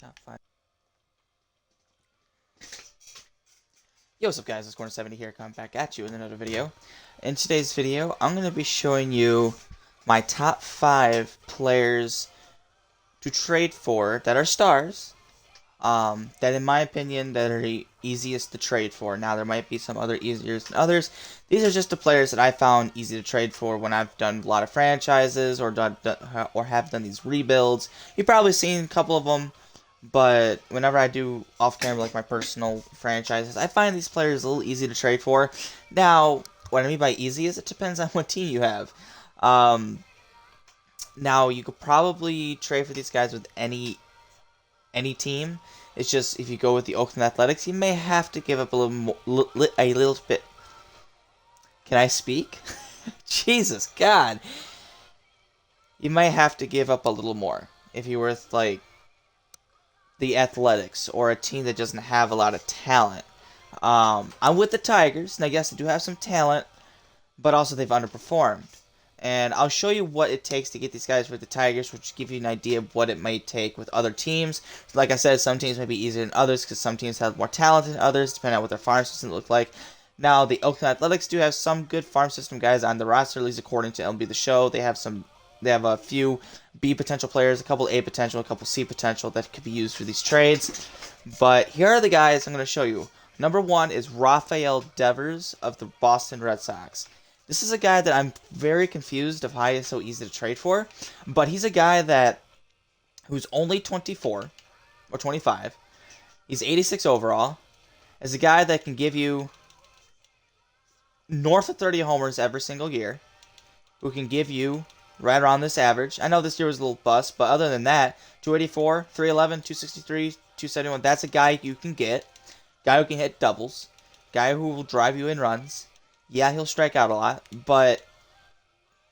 Top 5. Yo, what's up guys, it's Corner70 here, coming back at you with another video. In today's video, I'm going to be showing you my top 5 players to trade for that are stars, that in my opinion, that are the easiest to trade for. Now, there might be some other easier than others. These are just the players that I found easy to trade for when I've done a lot of franchises or have done these rebuilds. You've probably seen a couple of them. But whenever I do off-camera, like my personal franchises, I find these players a little easy to trade for. Now, what I mean by easy is it depends on what team you have. Now, you could probably trade for these guys with any team. It's just, if you go with the Oakland Athletics, you may have to give up a little bit. Can I speak? Jesus, God. You might have to give up a little more if you're worth, like, the Athletics, or a team that doesn't have a lot of talent. I'm with the Tigers. Now, yes, they do have some talent, but also they've underperformed. And I'll show you what it takes to get these guys with the Tigers, which will give you an idea of what it might take with other teams. Like I said, some teams may be easier than others because some teams have more talent than others, depending on what their farm system look like. Now, the Oakland Athletics do have some good farm system guys on the roster, at least according to MLB The Show. They have a few B potential players, a couple A potential, a couple C potential that could be used for these trades. But here are the guys I'm going to show you. Number 1 is Raphael Devers of the Boston Red Sox. This is a guy that I'm very confused of how he's so easy to trade for. But he's a guy who's only 24 or 25. He's 86 overall. Is a guy that can give you north of 30 homers every single year. Who can give you right around this average. I know this year was a little bust, but other than that, 284, 311, 263, 271, that's a guy you can get. Guy who can hit doubles. Guy who will drive you in runs. Yeah, he'll strike out a lot, but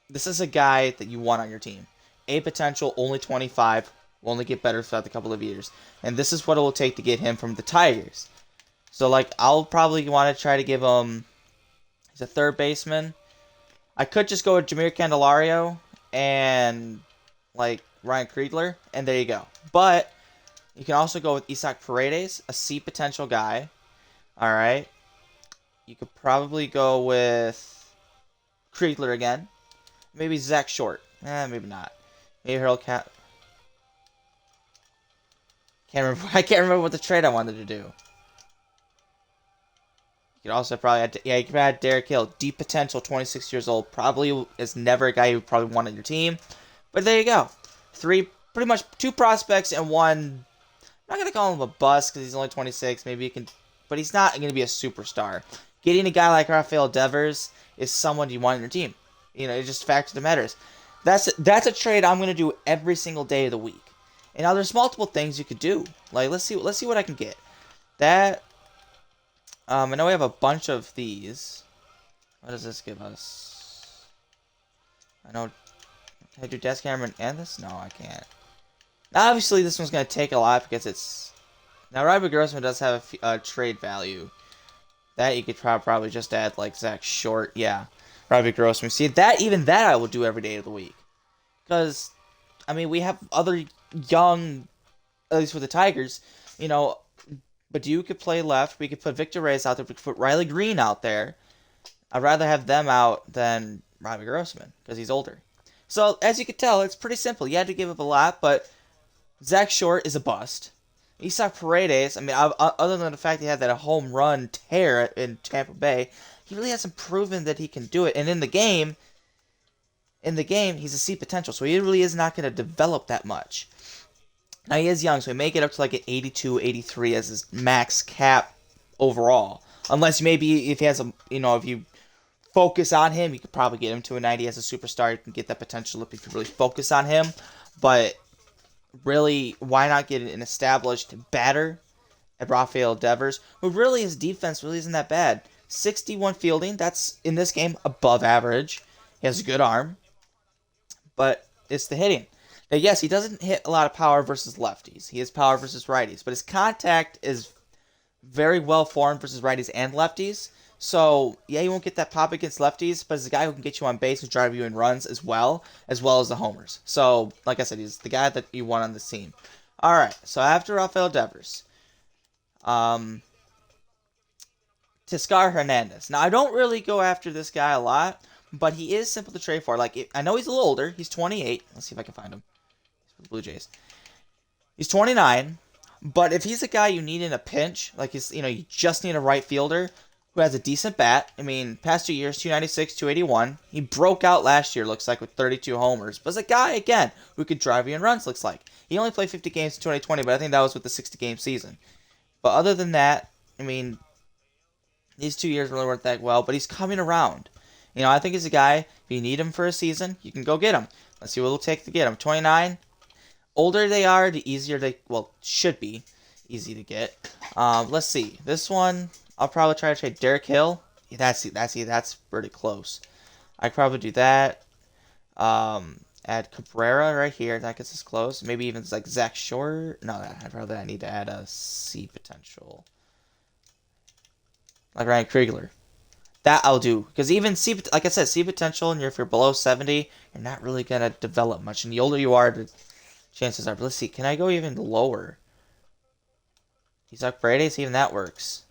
this is a guy that you want on your team. A potential, only 25, will only get better throughout the couple of years. And this is what it will take to get him from the Tigers. So, like, I'll probably want to try to give him... He's a third baseman. I could just go with Jameer Candelario and, like, Ryan Kriegler, and there you go. But you can also go with Isaac Paredes, a C potential guy. Alright. You could probably go with Kriegler again. Maybe Zach Short. Maybe not. Maybe Harold Cat. I can't remember what the trade I wanted to do. You could also probably add, you could add Derek Hill, deep potential, 26 years old. Probably is never a guy you probably want on your team. But there you go. Pretty much 2 prospects and 1. I'm not going to call him a bust because he's only 26. Maybe you can, but he's not going to be a superstar. Getting a guy like Raphael Devers is someone you want on your team. You know, it just facts that matters. That's a trade I'm going to do every single day of the week. And now there's multiple things you could do. Like, let's see what I can get. That. I know we have a bunch of these. What does this give us? I know. Can I do Tasca Hernandez? No, I can't. Now, obviously, this one's going to take a lot because it's... Now, Robert Grossman does have a trade value. That you could probably just add, like, Zach Short. Yeah, Robert Grossman. See, even that I will do every day of the week. Because, I mean, we have other young, at least with the Tigers, you know... But you could play left. We could put Victor Reyes out there. We could put Riley Green out there. I'd rather have them out than Robbie Grossman because he's older. So, as you can tell, it's pretty simple. You had to give up a lot, but Zach Short is a bust. Isaac Paredes, I mean, other than the fact he had that home run tear in Tampa Bay, he really hasn't proven that he can do it. And in the game, he's a C potential, so he really is not going to develop that much. Now, he is young, so he may get up to like an 82, 83 as his max cap overall. Unless maybe if he has if you focus on him, you could probably get him to a 90 as a superstar. You can get that potential up if you really focus on him. But really, why not get an established batter at Raphael Devers, who really, his defense really isn't that bad. 61 fielding, that's, in this game, above average. He has a good arm. But it's the hitting. Now, yes, he doesn't hit a lot of power versus lefties. He has power versus righties. But his contact is very well formed versus righties and lefties. So, yeah, you won't get that pop against lefties, but he's a guy who can get you on base and drive you in runs as well as the homers. So, like I said, he's the guy that you want on this team. All right. So after Raphael Devers, um, Tasca Hernandez. Now I don't really go after this guy a lot, but he is simple to trade for. Like I know he's a little older. He's 28. Let's see if I can find him. He's for the Blue Jays. He's 29. But if he's a guy you need in a pinch, like you just need a right fielder who has a decent bat. I mean, past 2 years, 296, 281. He broke out last year, looks like, with 32 homers. But as a guy, again, who could drive you in runs, looks like. He only played 50 games in 2020, but I think that was with the 60-game season. But other than that, I mean, these 2 years really weren't that well, but he's coming around. I think he's a guy, if you need him for a season, you can go get him. Let's see what it'll take to get him. 29. Older they are, the easier they, should be easy to get. Let's see. This one, I'll probably try to trade Derek Hill. That's pretty close. I'd probably do that. Add Cabrera right here. That gets us close. Maybe even like Zach Short. No, I need to add a C potential. Like Ryan Kriegler. That I'll do. Because even C, like I said, C potential, and if you're below 70, you're not really going to develop much. And the older you are, the chances are. But let's see. Can I go even lower? Isaac Paredes, even that works.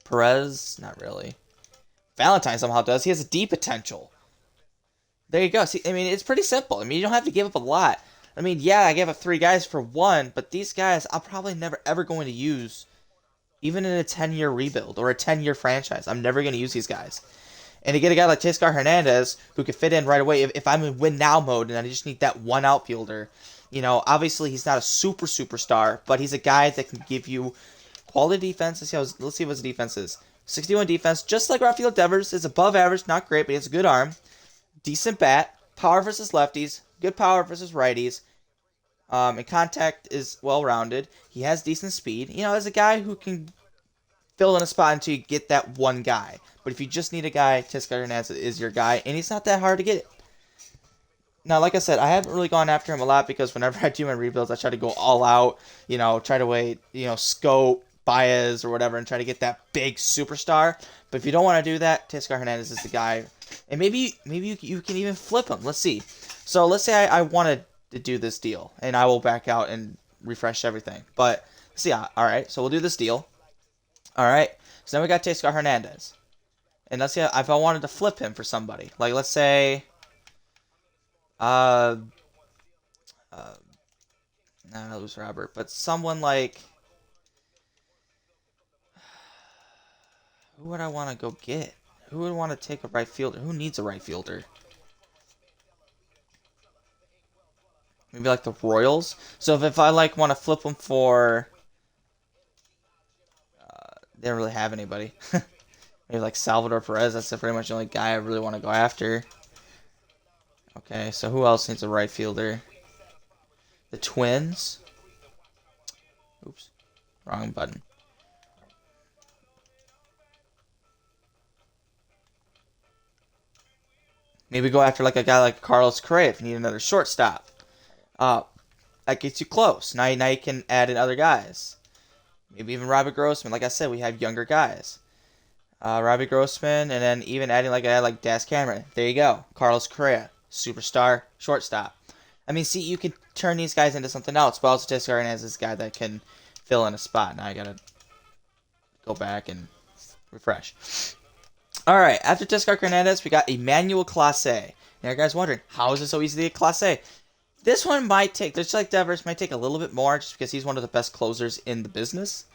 Perez, not really. Valentine somehow does. He has a D potential. There you go. See, I mean, it's pretty simple. I mean, you don't have to give up a lot. I mean, yeah, I gave up 3 guys for 1, but these guys I'm probably never ever going to use, even in a 10-year rebuild or a 10-year franchise. I'm never going to use these guys. And to get a guy like Tasca Hernandez who could fit in right away, if I'm in win now mode and I just need that one outfielder, obviously he's not a superstar, but he's a guy that can give you quality defense. Let's see what his defense is. 61 defense, just like Raphael Devers, is above average, not great, but he has a good arm. Decent bat, power versus lefties, good power versus righties, and contact is well-rounded. He has decent speed. As a guy who can fill in a spot until you get that one guy. But if you just need a guy, Tasca Hernandez is your guy, and he's not that hard to get. Now, like I said, I haven't really gone after him a lot because whenever I do my rebuilds, I try to go all out, try to wait, scope, Baez or whatever, and try to get that big superstar. But if you don't want to do that, Tasca Hernandez is the guy. And maybe you can even flip him. Let's see. So let's say I wanted to do this deal, and I will back out and refresh everything. But let's see. All right, so we'll do this deal. All right. So then we got Tasca Hernandez, and let's see if I wanted to flip him for somebody. Like let's say, nah, lose Robert, but someone like. Who would I want to go get? Who would want to take a right fielder? Who needs a right fielder? Maybe like the Royals. So if I want to flip them for, they don't really have anybody. Maybe like Salvador Perez. That's pretty much the only guy I really want to go after. Okay, so who else needs a right fielder? The Twins. Oops, wrong button. Maybe go after like a guy like Carlos Correa if you need another shortstop. That gets you close. Now you can add in other guys. Maybe even Robbie Grossman. Like I said, we have younger guys. Robbie Grossman, and then even adding like a guy like Tasca Hernandez. There you go. Carlos Correa, superstar shortstop. I mean, see, you can turn these guys into something else, but also Tasca Hernandez is this guy that can fill in a spot. Now I gotta go back and refresh. All right, after Tasca Hernandez, we got Emmanuel Clase. Now, you guys wondering, how is it so easy to get Clase? This one might take, just like Devers, might take a little bit more just because he's one of the best closers in the business.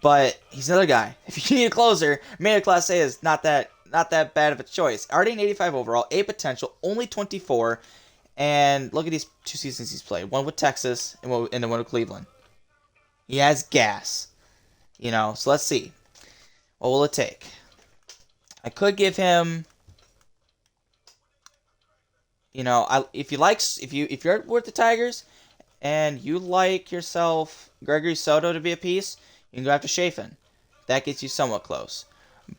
But he's another guy. If you need a closer, Emmanuel Clase is not that bad of a choice. Already an 85 overall, A potential, only 24. And look at these 2 seasons he's played. One with Texas and then one with Cleveland. He has gas. So let's see. What will it take? I could give him, if you're with the Tigers and you like yourself Gregory Soto to be a piece, you can go after Chafin. That gets you somewhat close.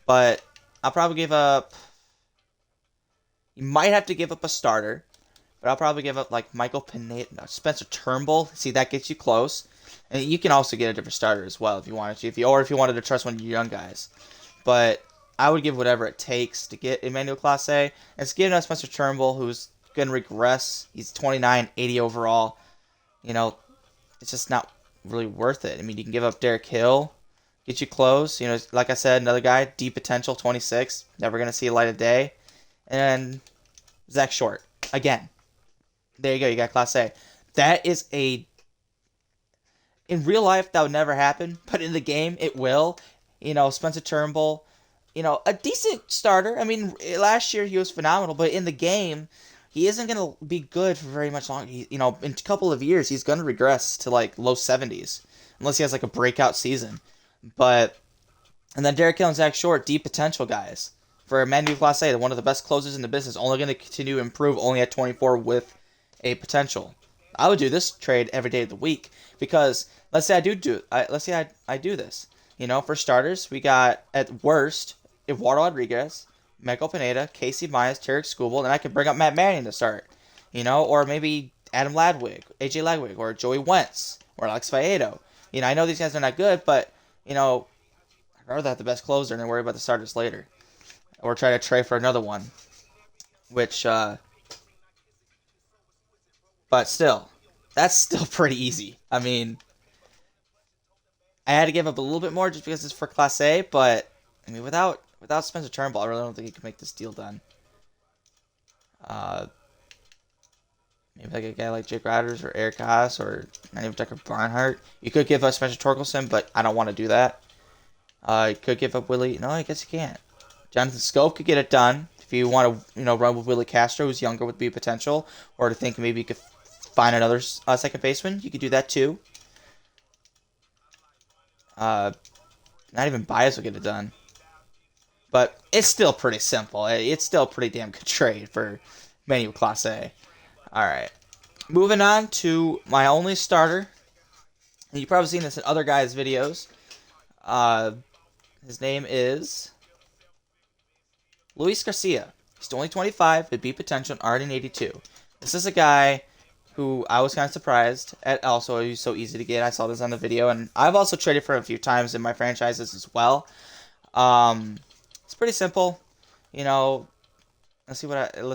But I'll probably give up, you might have to give up a starter, but I'll probably give up like Michael Pineda, Spencer Turnbull. See, that gets you close. And you can also get a different starter as well if you wanted to, if you wanted to trust one of your young guys. But I would give whatever it takes to get Emmanuel Clase. And it's giving us Spencer Turnbull, who's going to regress. He's 29, 80 overall. it's just not really worth it. I mean, you can give up Derek Hill, get you close. You know, like I said, another guy, deep potential, 26, never going to see a light of day. And Zach Short, again. There you go, you got Clase. That is a... In real life, that would never happen, but in the game, it will. You know, Spencer Turnbull, you know, a decent starter. I mean, last year he was phenomenal, but in the game, he isn't going to be good for very much longer. You know, in a couple of years, he's going to regress to, like, low 70s, unless he has, like, a breakout season. But, and then Derek Hill and Zach Short, deep potential guys. For Emmanuel Clase, one of the best closers in the business, only going to continue to improve, only at 24 with a potential. I would do this trade every day of the week, because let's say I do this. You know, for starters, we got, at worst, Eduardo Rodriguez, Michael Pineda, Casey Myers, Tarek Skubal, and I could bring up Matt Manning to start. You know, or maybe Adam Ladwig, AJ Ladwig, or Joey Wentz, or Alex Faedo. You know, I know these guys are not good, but, you know, I'd rather have the best closer and then worry about the starters later. Or try to trade for another one. Which, but still, that's still pretty easy. I mean, I had to give up a little bit more just because it's for Class A, but, I mean, without Spencer Turnbull, I really don't think he can make this deal done. Maybe like a guy like Jake Rodgers or Eric Haas or not even Decker Barnhart. You could give up Spencer Torkelson, but I don't want to do that. You could give up Willie. No, I guess you can't. Jonathan Scope could get it done. If you want to, you know, run with Willie Castro, who's younger with B potential, or to think maybe you could find another second baseman, you could do that too. Not even Baez will get it done. But it's still pretty simple. It's still a pretty damn good trade for Emmanuel Clase. Alright. Moving on to my only starter. You've probably seen this in other guys' videos. His name is Luis Garcia. He's only 25, with B potential, and already an 82. This is a guy who I was kind of surprised at. Also, he's so easy to get. I saw this on the video, and I've also traded for him a few times in my franchises as well. It's pretty simple. You know, let's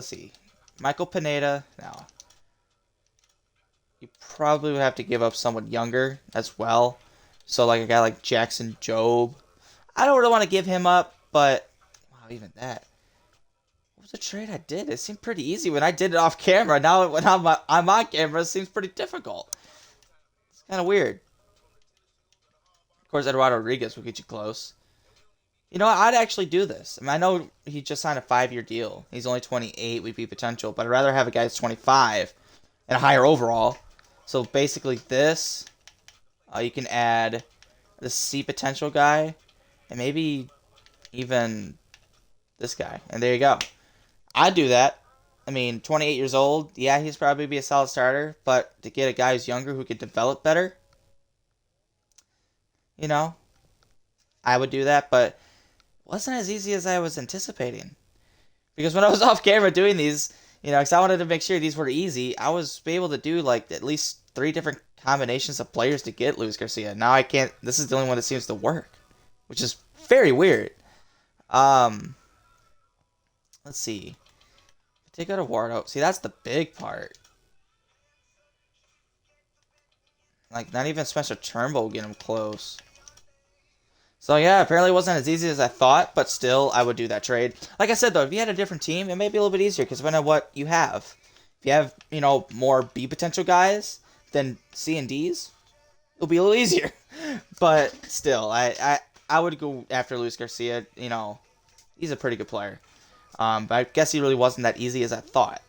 see. Michael Pineda. Now, you probably would have to give up someone younger as well. So, like a guy like Jackson Jobe. I don't really want to give him up, but wow, even that. What was the trade I did? It seemed pretty easy when I did it off camera. Now when I'm on camera, it seems pretty difficult. It's kind of weird. Of course, Eduardo Rodriguez will get you close. You know, I'd actually do this. I mean, I know he just signed a 5-year deal. He's only 28 with B potential, but I'd rather have a guy that's 25 and a higher overall. So basically this, you can add the C potential guy, and maybe even this guy. And there you go. I'd do that. I mean, 28 years old, yeah, he's probably be a solid starter, but to get a guy who's younger who could develop better, you know, I would do that, but wasn't as easy as I was anticipating. Because when I was off camera doing these, you know, because I wanted to make sure these were easy, I was able to do, like, at least 3 different combinations of players to get Luis Garcia. Now I can't. This is the only one that seems to work, which is very weird. Let's see. Take out Eduardo. See, that's the big part. Like, not even Spencer Turnbull will get him close. So, yeah, apparently it wasn't as easy as I thought, but still, I would do that trade. Like I said, though, if you had a different team, it may be a little bit easier, because depending on what you have. If you have, you know, more B potential guys than C and Ds, it'll be a little easier. But still, I would go after Luis Garcia. You know, he's a pretty good player. But I guess he really wasn't that easy as I thought.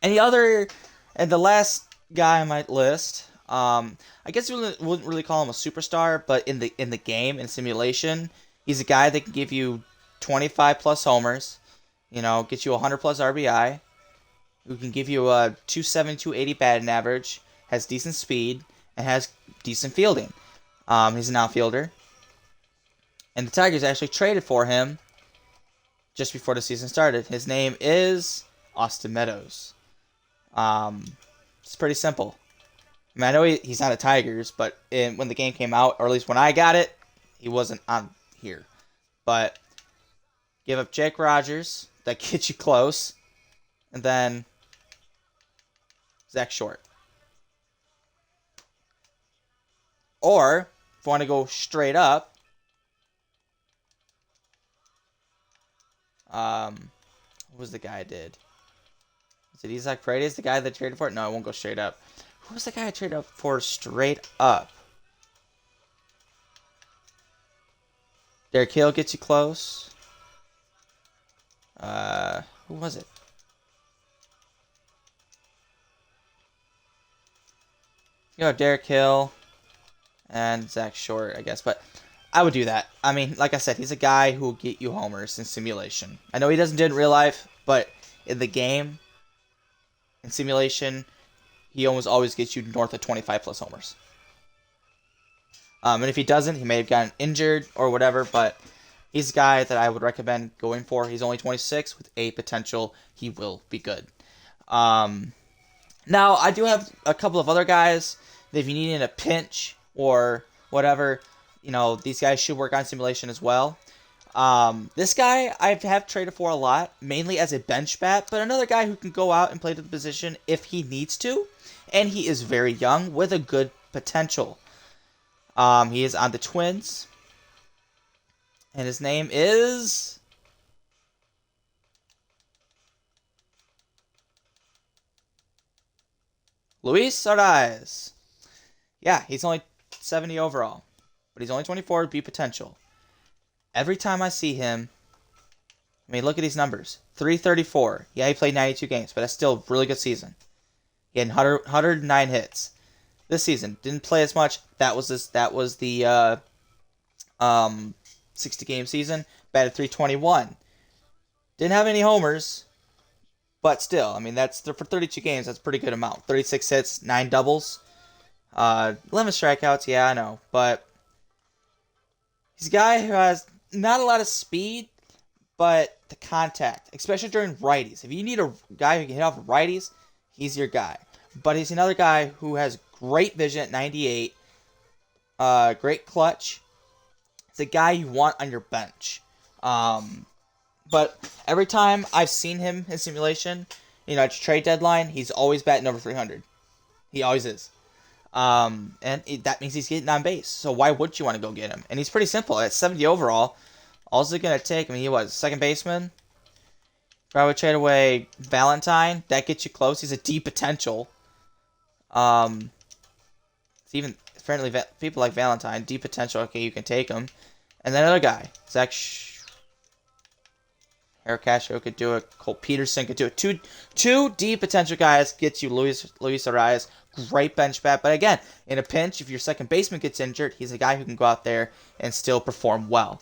And the last guy on my list, I guess you wouldn't really call him a superstar, but in the game, in simulation, he's a guy that can give you 25 plus homers, you know, get you 100 plus RBI, who can give you a 270, 280 batting average, has decent speed, and has decent fielding. He's an outfielder. And the Tigers actually traded for him just before the season started. His name is Austin Meadows. It's pretty simple. I mean, I know he's not a Tigers, but when the game came out, or at least when I got it, he wasn't on here. But give up Jake Rogers, that gets you close, and then Zach Short. Or, if you want to go straight up, what was the guy I did? Is it Isaac Paredes, the guy that traded for it? No, I won't go straight up. Who was the guy I traded up for straight up? Derek Hill gets you close. Who was it? You know, Derek Hill and Zach Short, I guess. But I would do that. I mean, like I said, he's a guy who will get you homers in simulation. I know he doesn't do it in real life, but in the game, in simulation, he almost always gets you north of 25 plus homers. And if he doesn't, he may have gotten injured or whatever, but he's a guy that I would recommend going for. He's only 26 with a potential. He will be good. Now, I do have a couple of other guys that if you need in a pinch or whatever, you know, these guys should work on simulation as well. This guy I have traded for a lot, mainly as a bench bat, but another guy who can go out and play the position if he needs to, and he is very young with a good potential. He is on the Twins, and his name is Luis Sardaez. Yeah, he's only 70 overall, but he's only 24 with B potential. Every time I see him, I mean, look at these numbers. 334. Yeah, he played 92 games, but that's still a really good season. He had 109 hits. This season, didn't play as much. That was the 60-game season. Batted 321. Didn't have any homers, but still, I mean, that's for 32 games. That's a pretty good amount. 36 hits, 9 doubles, 11 strikeouts. Yeah, I know, but he's a guy who has not a lot of speed, but the contact, especially during righties. If you need a guy who can hit off righties, he's your guy. But he's another guy who has great vision at 98, great clutch. It's a guy you want on your bench. But every time I've seen him in simulation, you know, at trade deadline, he's always batting over 300. He always is. That means he's getting on base. So why would you want to go get him? And he's pretty simple. At 70 overall, all it's going to take, I mean, he was second baseman. Probably trade away Valentine. That gets you close. He's a D potential. It's even apparently people like Valentine, D potential. Okay, you can take him. And then another guy, Zach Castro could do it. Cole Peterson could do it. Two D potential guys gets you Luis Arias. Great bench bat. But again, in a pinch, if your second baseman gets injured, he's a guy who can go out there and still perform well.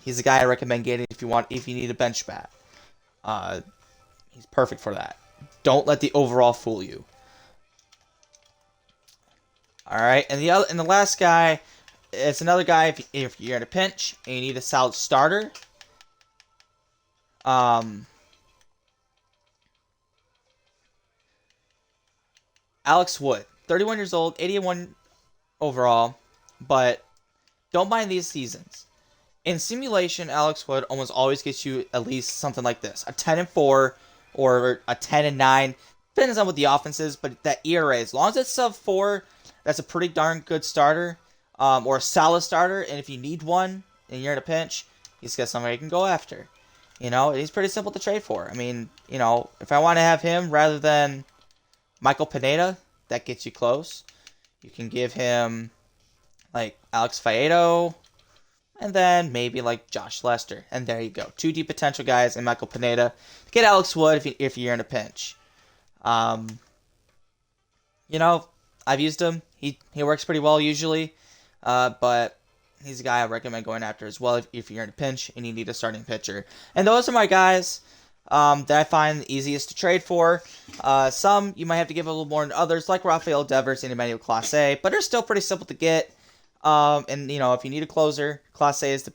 He's a guy I recommend getting if you need a bench bat. He's perfect for that. Don't let the overall fool you. All right, and the last guy, it's another guy if you're in a pinch and you need a solid starter. Alex Wood, 31 years old, 81 overall, but don't mind these seasons. In simulation, Alex Wood almost always gets you at least something like this: a 10-4 or a 10-9. Depends on what the offense is, but that ERA, as long as it's sub 4, that's a pretty darn good starter, or a solid starter. And if you need one and you're in a pinch, he's got somebody you can go after. You know, he's pretty simple to trade for. I mean, you know, if I want to have him rather than Michael Pineda, that gets you close. You can give him like Alex Faedo, and then maybe like Josh Lester, and there you go. 2 D potential guys and Michael Pineda. Get Alex Wood if you're in a pinch. You know, I've used him. He works pretty well usually, but he's a guy I recommend going after as well if you're in a pinch and you need a starting pitcher. And those are my guys that I find the easiest to trade for. Some you might have to give a little more than others, like Raphael Devers and Emmanuel Clase, but they're still pretty simple to get. And you know, if you need a closer, Clase is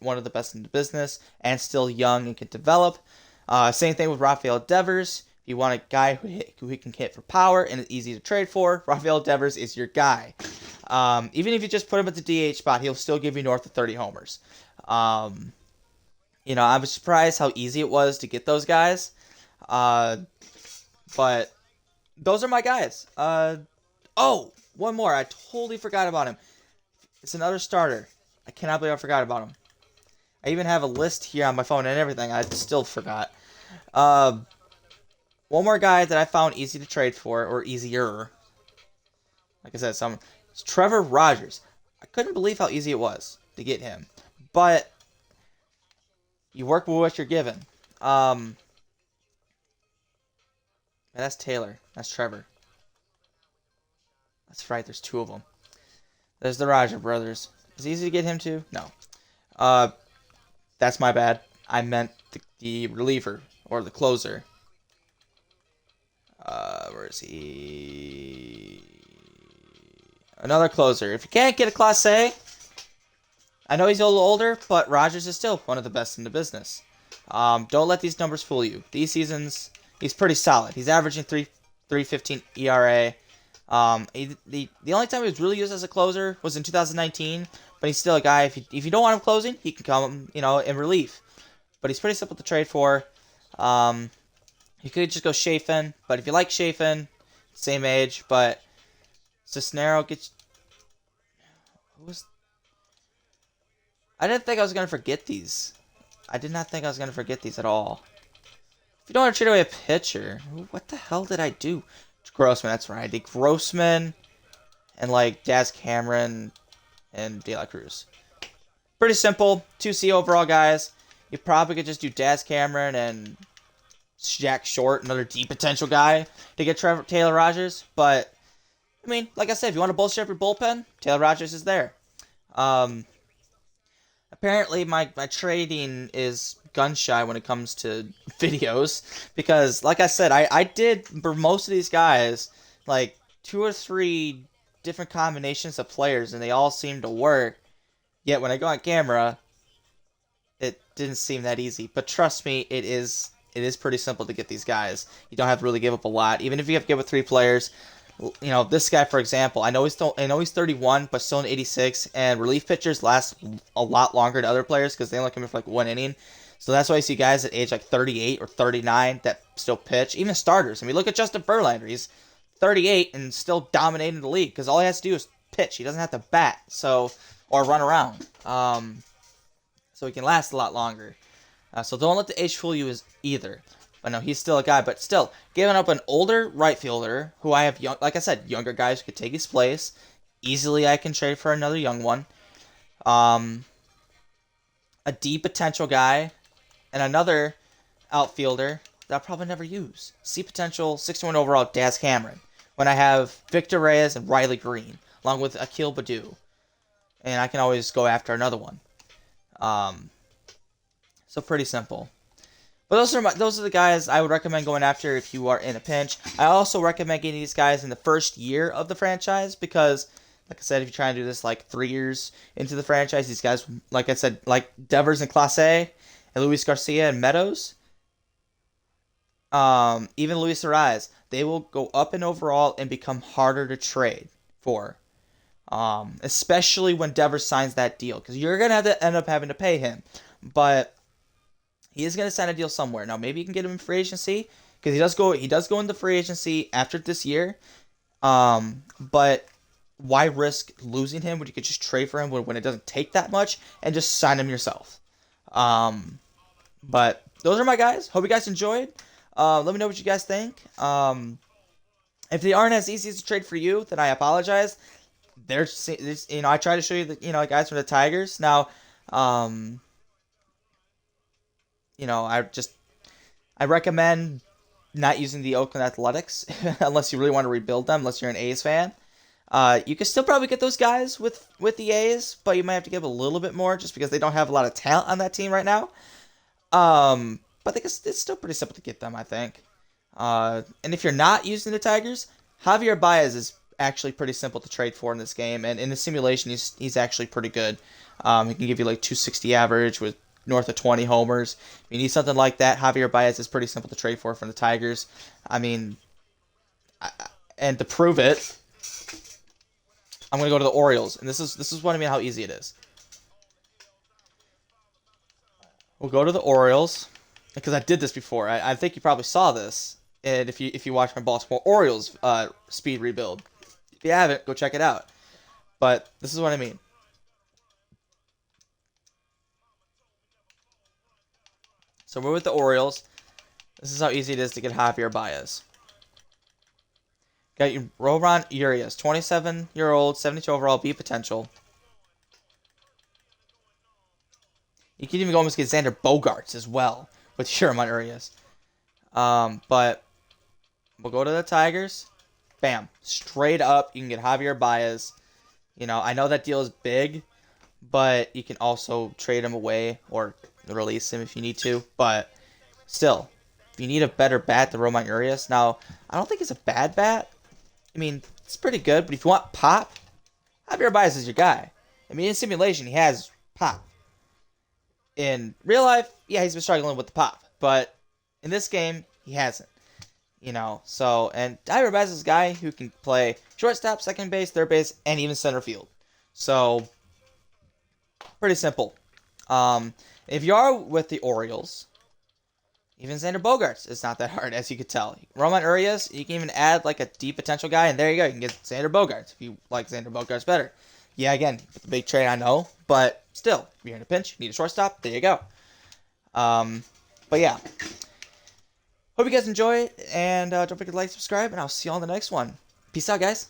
one of the best in the business, and still young and can develop. Same thing with Raphael Devers. If you want a guy who he can hit for power and is easy to trade for, Raphael Devers is your guy. Even if you just put him at the DH spot, he'll still give you north of 30 homers. You know, I was surprised how easy it was to get those guys. But those are my guys. Oh, one more. I totally forgot about him. It's another starter. I cannot believe I forgot about him. I even have a list here on my phone and everything. I still forgot. One more guy that I found easy to trade for, or easier. Like I said, it's Trevor Rogers. I couldn't believe how easy it was to get him. But you work with what you're given. That's Taylor. That's Trevor. That's right, there's two of them. There's the Rogers brothers. Is it easy to get him too? No. That's my bad. I meant the reliever, or the closer. Where is he? Another closer. If you can't get a Clase, I know he's a little older, but Rogers is still one of the best in the business. Don't let these numbers fool you. These seasons, he's pretty solid. He's averaging 3.15 ERA. The only time he was really used as a closer was in 2019, but he's still a guy. If you don't want him closing, he can come, in relief. But he's pretty simple to trade for. You could just go Chafin, but if you like Chafin, same age, but Cisnero gets. I didn't think I was gonna forget these. I did not think I was gonna forget these at all. If you don't want to trade away a pitcher, what the hell did I do? Grossman, that's right. I did Grossman and Daz Cameron and De La Cruz. Pretty simple. 2C overall guys. You probably could just do Daz Cameron and Jack Short, another deep potential guy, to get Taylor Rogers. But, I mean, like I said, if you want to bolster up your bullpen, Taylor Rogers is there. Apparently, my trading is gun-shy when it comes to videos, because, like I said, I did, for most of these guys, 2 or 3 different combinations of players, and they all seem to work. Yet, when I go on camera, it didn't seem that easy. But trust me, it is pretty simple to get these guys. You don't have to really give up a lot. Even if you have to give up 3 players, this guy, for example, I know he's 31, but still an 86, and relief pitchers last a lot longer than other players because they only come in for 1 inning. So that's why you see guys at age 38 or 39 that still pitch. Even starters. I mean, look at Justin Verlander. He's 38 and still dominating the league because all he has to do is pitch. He doesn't have to bat, or run around. So he can last a lot longer. So don't let the age fool you either. I know he's still a guy, but still, giving up an older right fielder who I have, like I said, younger guys who could take his place. Easily, I can trade for another young one. A deep potential guy, and another outfielder that I'll probably never use. C potential, 61 overall, Daz Cameron. When I have Victor Reyes and Riley Green, along with Akil Baddoo. And I can always go after another one. So pretty simple. But those are the guys I would recommend going after if you are in a pinch. I also recommend getting these guys in the first year of the franchise because, like I said, if you're trying to do this 3 years into the franchise, these guys, like I said, like Devers and Clase and Luis Garcia and Meadows, even Luis Sardaez, they will go up in overall and become harder to trade for. Especially when Devers signs that deal because you're going to have to end up having to pay him. But he is going to sign a deal somewhere. Now, maybe you can get him in free agency because he does go into free agency after this year. But why risk losing him when you could just trade for him when it doesn't take that much and just sign him yourself? But those are my guys. Hope you guys enjoyed. Let me know what you guys think. If they aren't as easy as to trade for you, then I apologize. I try to show you the guys from the Tigers. Now, I recommend not using the Oakland Athletics unless you really want to rebuild them, unless you're an A's fan. You can still probably get those guys with the A's, but you might have to give a little bit more just because they don't have a lot of talent on that team right now. But I think it's still pretty simple to get them, I think. And if you're not using the Tigers, Javier Baez is actually pretty simple to trade for in this game, and in the simulation, he's actually pretty good. He can give you 260 average with north of 20 homers. If you need something like that, Javier Baez is pretty simple to trade for from the Tigers. I mean, and to prove it, I'm going to go to the Orioles, and this is what I mean how easy it is. We'll go to the Orioles, because I did this before. I think you probably saw this, and if you watch my Baltimore Orioles speed rebuild. you haven't, go check it out. But this is what I mean. So we're with the Orioles. This is how easy it is to get Javier Baez. Got you, Roran Urias, 27-year-old, 72 overall, B potential. You can even almost get Xander Bogaerts as well with Roran Urias. But we'll go to the Tigers. Bam. Straight up, you can get Javier Baez. You know, I know that deal is big, but you can also trade him away or release him if you need to. But still, if you need a better bat than Roman Urias, now, I don't think it's a bad bat. I mean, it's pretty good, but if you want pop, Javier Baez is your guy. I mean, in simulation, he has pop. In real life, yeah, he's been struggling with the pop. But in this game, he hasn't. You know, so, and Javier Baez is a guy who can play shortstop, second base, third base, and even center field. So, pretty simple. If you are with the Orioles, even Xander Bogaerts is not that hard, as you could tell. Roman Urias, you can even add like a deep potential guy, and there you go. You can get Xander Bogaerts if you like Xander Bogaerts better. Yeah, again, it's a big trade, I know, but still, if you're in a pinch, you need a shortstop, there you go. But yeah. Hope you guys enjoy it, and don't forget to like, subscribe, and I'll see you on the next one. Peace out, guys.